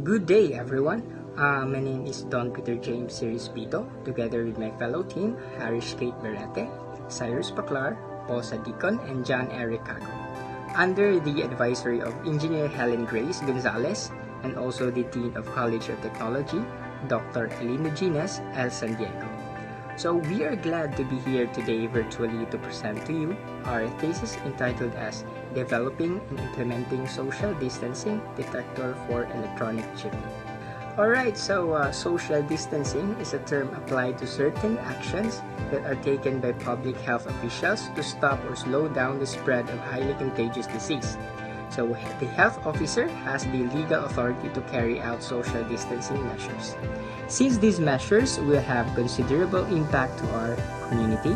Good day, everyone. My name is Don Peter James Series Pito, together with my fellow team, Harish Kate Berete, Cyrus Paclar, Paul Sadicon, and John Eric Cago, under the advisory of Engineer Helen Grace Gonzalez and also the Dean of College of Technology, Dr. Elino Gines El San Diego. So we are glad to be here today virtually to present to you our thesis entitled as Developing and Implementing Social Distancing Detector for Electronic Chipmunk. Alright, so social distancing is a term applied to certain actions that are taken by public health officials to stop or slow down the spread of highly contagious disease. So the health officer has the legal authority to carry out social distancing measures. Since these measures will have considerable impact to our community,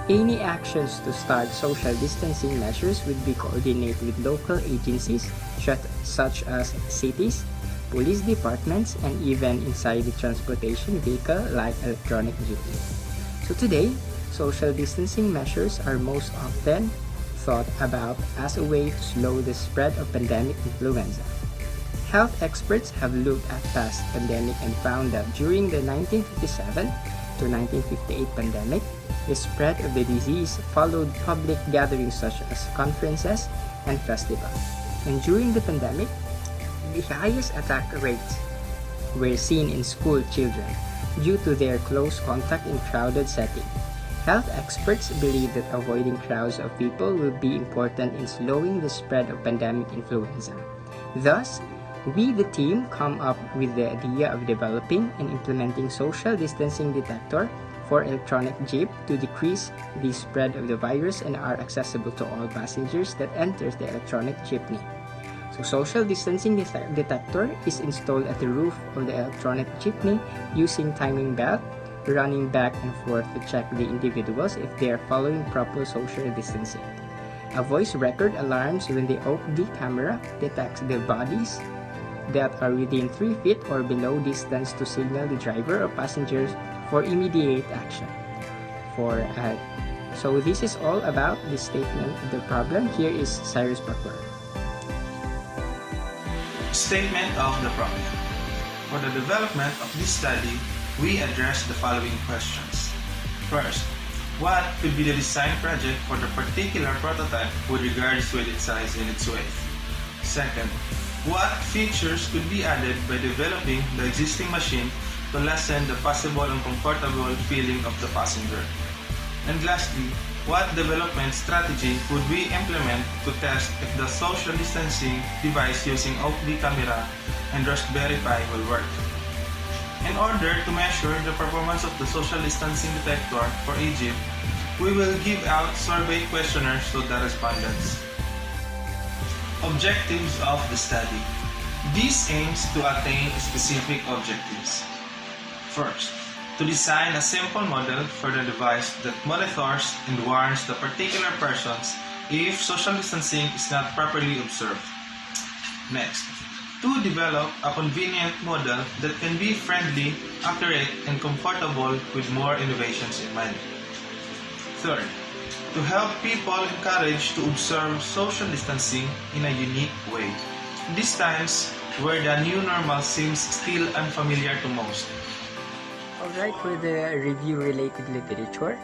any actions to start social distancing measures would be coordinated with local agencies such as cities, police departments, and even inside the transportation vehicle like electronic jeepney. So today, social distancing measures are most often thought about as a way to slow the spread of pandemic influenza. Health experts have looked at past pandemic and found that during the 1957 to 1958 pandemic, the spread of the disease followed public gatherings such as conferences and festivals. And during the pandemic, the highest attack rates were seen in school children due to their close contact in crowded settings. Health experts believe that avoiding crowds of people will be important in slowing the spread of pandemic influenza. Thus, we, the team, come up with the idea of developing and implementing social distancing detector for electronic jeep to decrease the spread of the virus and are accessible to all passengers that enters the electronic jeepney. So social distancing detector is installed at the roof of the electronic jeepney using timing belt, running back and forth to check the individuals if they are following proper social distancing. A voice record alarms when the OPD camera detects the bodies that are within 3 feet or below distance to signal the driver or passengers for immediate action. So this is all about the statement of the problem. Here is Cyrus Butler. Statement of the problem. For the development of this study, we address the following questions. First, what could be the design project for the particular prototype with regards to its size and its weight? Second, what features could be added by developing the existing machine to lessen the possible uncomfortable feeling of the passenger? And lastly, what development strategy would we implement to test if the social distancing device using OPD camera and Raspberry Pi will work? In order to measure the performance of the social distancing detector for Egypt, we will give out survey questionnaires to the respondents. Objectives of the study. This aims to attain specific objectives. First, to design a simple model for the device that monitors and warns the particular persons if social distancing is not properly observed. Next, to develop a convenient model that can be friendly, accurate, and comfortable with more innovations in mind. Third, to help people encourage to observe social distancing in a unique way. These times where the new normal seems still unfamiliar to most. Alright, for the review-related literature,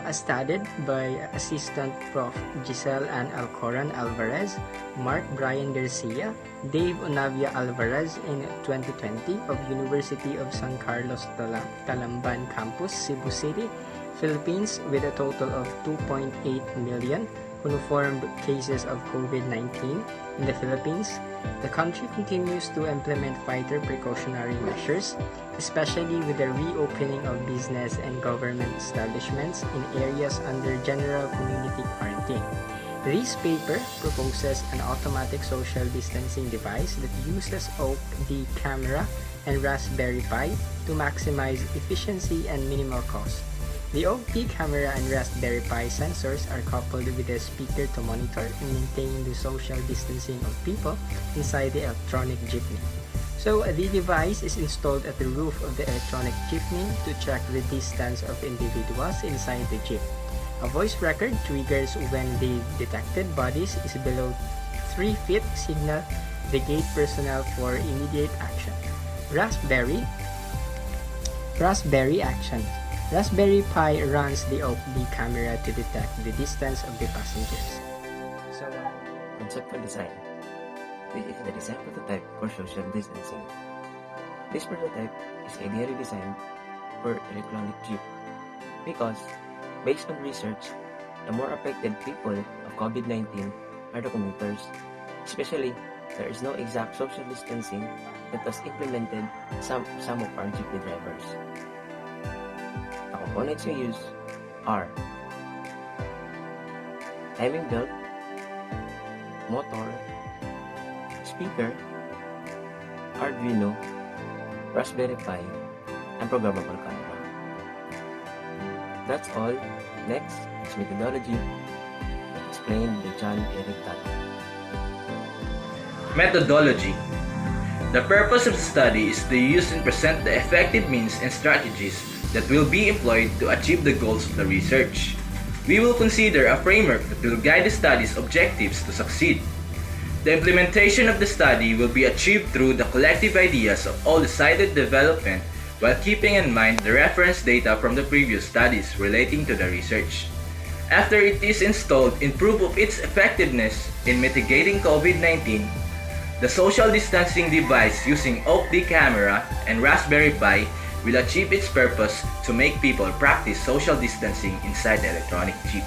as studied by Assistant Prof. Giselle Ann Alcoran Alvarez, Mark Brian Garcia, Dave Onavia Alvarez in 2020 of University of San Carlos Talamban Campus, Cebu City, Philippines, with a total of 2.8 million confirmed cases of COVID-19 in the Philippines. The country continues to implement further precautionary measures, especially with the reopening of business and government establishments in areas under general community quarantine. This paper proposes an automatic social distancing device that uses OPD camera and Raspberry Pi to maximize efficiency and minimal cost. The OPD camera and Raspberry Pi sensors are coupled with a speaker to monitor and maintain the social distancing of people inside the electronic jeepney. So the device is installed at the roof of the electronic jeepney to check the distance of individuals inside the jeep. A voice record triggers when the detected bodies is below 3 feet signal the gate personnel for immediate action. Raspberry action. Raspberry Pi runs the OP-D camera to detect the distance of the passengers. So, Conceptual design. This is the design prototype for social distancing. This prototype is ideally designed for electronic chip because, based on research, the more affected people of COVID-19 are the commuters. Especially, there is no exact social distancing that was implemented some of our jeepney drivers. The components we use are timing belt, motor, speaker, Arduino, Raspberry Pi, and programmable camera. That's all. Next is methodology, explained by John Eric Tato. Methodology. The purpose of the study is to use and present the effective means and strategies that will be employed to achieve the goals of the research. We will consider a framework that will guide the study's objectives to succeed. The implementation of the study will be achieved through the collective ideas of all decided development while keeping in mind the reference data from the previous studies relating to the research. After it is installed in proof of its effectiveness in mitigating COVID-19, the social distancing device using OP-D camera and Raspberry Pi will achieve its purpose to make people practice social distancing inside the electronic chip.